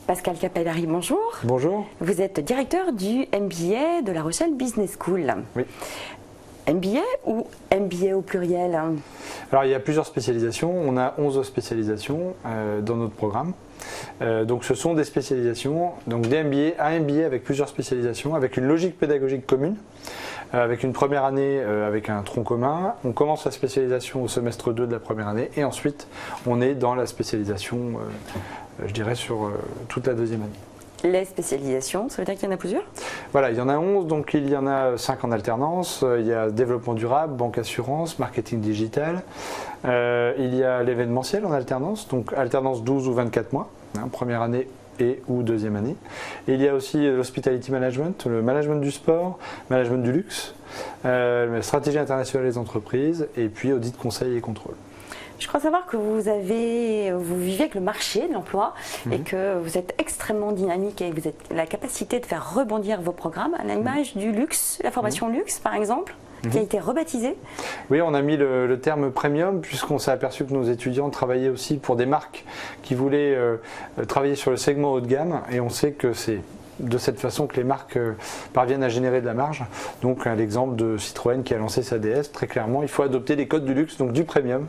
Pascal Capellari, bonjour. Bonjour. Vous êtes directeur du MBA de La Rochelle Business School. Oui. MBA ou MBA au pluriel? Alors il y a plusieurs spécialisations, on a 11 spécialisations dans notre programme. Donc ce sont des spécialisations, donc des MBA, un MBA avec plusieurs spécialisations, avec une logique pédagogique commune, avec une première année avec un tronc commun. On commence la spécialisation au semestre 2 de la première année et ensuite on est dans la spécialisation, je dirais, sur toute la deuxième année. Les spécialisations, ça veut dire qu'il y en a plusieurs? Voilà, il y en a 11, donc il y en a 5 en alternance. Il y a développement durable, banque assurance, marketing digital. Il y a l'événementiel en alternance, donc alternance 12 ou 24 mois, première année et ou deuxième année. Et il y a aussi l'hospitality management, le management du sport, management du luxe, la stratégie internationale des entreprises et puis audit, conseil et contrôle. Je crois savoir que vous vivez avec le marché de l'emploi et que vous êtes extrêmement dynamique et vous avez la capacité de faire rebondir vos programmes à l'image du luxe, la formation luxe par exemple, qui a été rebaptisée. Oui, on a mis le terme premium puisqu'on s'est aperçu que nos étudiants travaillaient aussi pour des marques qui voulaient travailler sur le segment haut de gamme et on sait que c'est de cette façon que les marques parviennent à générer de la marge. Donc l'exemple de Citroën qui a lancé sa DS, très clairement, il faut adopter les codes du luxe, donc du premium.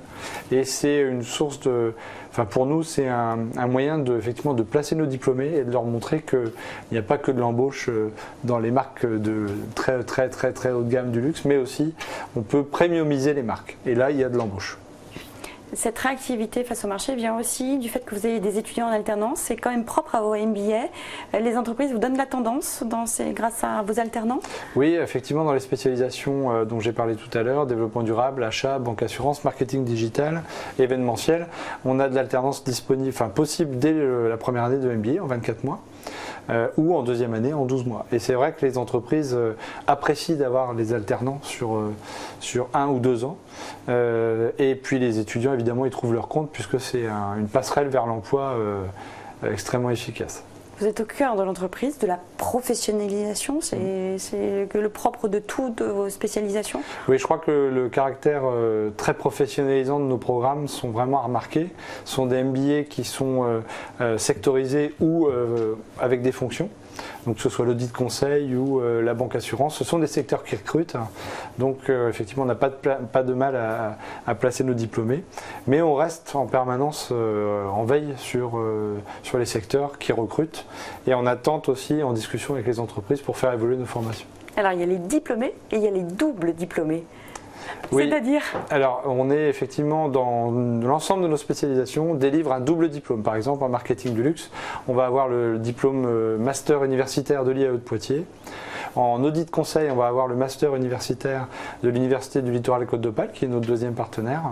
Et c'est une source de... Enfin pour nous, c'est un moyen effectivement de placer nos diplômés et de leur montrer qu'il n'y a pas que de l'embauche dans les marques de très haut de gamme du luxe, mais aussi on peut premiumiser les marques. Et là, il y a de l'embauche. Cette réactivité face au marché vient aussi du fait que vous avez des étudiants en alternance. C'est quand même propre à vos MBA. Les entreprises vous donnent la tendance grâce à vos alternants? Oui, effectivement, dans les spécialisations dont j'ai parlé tout à l'heure, développement durable, achat, banque assurance, marketing digital, événementiel, on a de l'alternance disponible, possible dès la première année de MBA en 24 mois. Ou en deuxième année en 12 mois. Et c'est vrai que les entreprises apprécient d'avoir les alternants sur 1 ou 2 ans. Et puis les étudiants, évidemment, ils trouvent leur compte puisque c'est une passerelle vers l'emploi extrêmement efficace. Vous êtes au cœur de l'entreprise, de la professionnalisation, c'est le propre de toutes vos spécialisations? Oui, je crois que le caractère très professionnalisant de nos programmes sont vraiment à remarquer. Ce sont des MBA qui sont sectorisés ou avec des fonctions. Donc que ce soit l'audit conseil ou la banque assurance, ce sont des secteurs qui recrutent. Donc effectivement, on n'a pas de mal à placer nos diplômés. Mais on reste en permanence en veille sur les secteurs qui recrutent et en attente aussi, en discussion avec les entreprises pour faire évoluer nos formations. Alors il y a les diplômés et il y a les doubles diplômés. Oui. C'est-à-dire? Alors, on est effectivement dans l'ensemble de nos spécialisations, on délivre un double diplôme. Par exemple, en marketing du luxe, on va avoir le diplôme master universitaire de l'IAE de Poitiers. En audit conseil, on va avoir le master universitaire de l'Université du Littoral Côte d'Opale, qui est notre deuxième partenaire.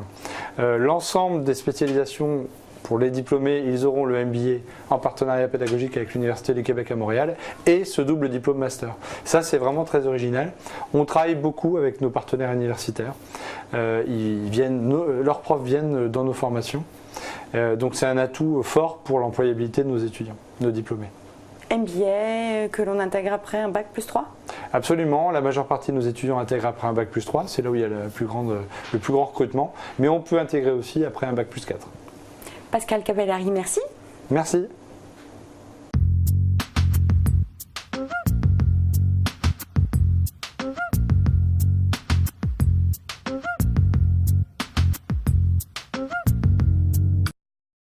L'ensemble des spécialisations pour les diplômés, ils auront le MBA en partenariat pédagogique avec l'Université du Québec à Montréal et ce double diplôme master. Ça, c'est vraiment très original. On travaille beaucoup avec nos partenaires universitaires. Leurs profs viennent dans nos formations. Donc c'est un atout fort pour l'employabilité de nos étudiants, nos diplômés. MBA que l'on intègre après un bac+3? Absolument, la majeure partie de nos étudiants intègrent après un bac+3, c'est là où il y a le plus grand recrutement, mais on peut intégrer aussi après un bac+4. Pascal Capellari, merci. Merci.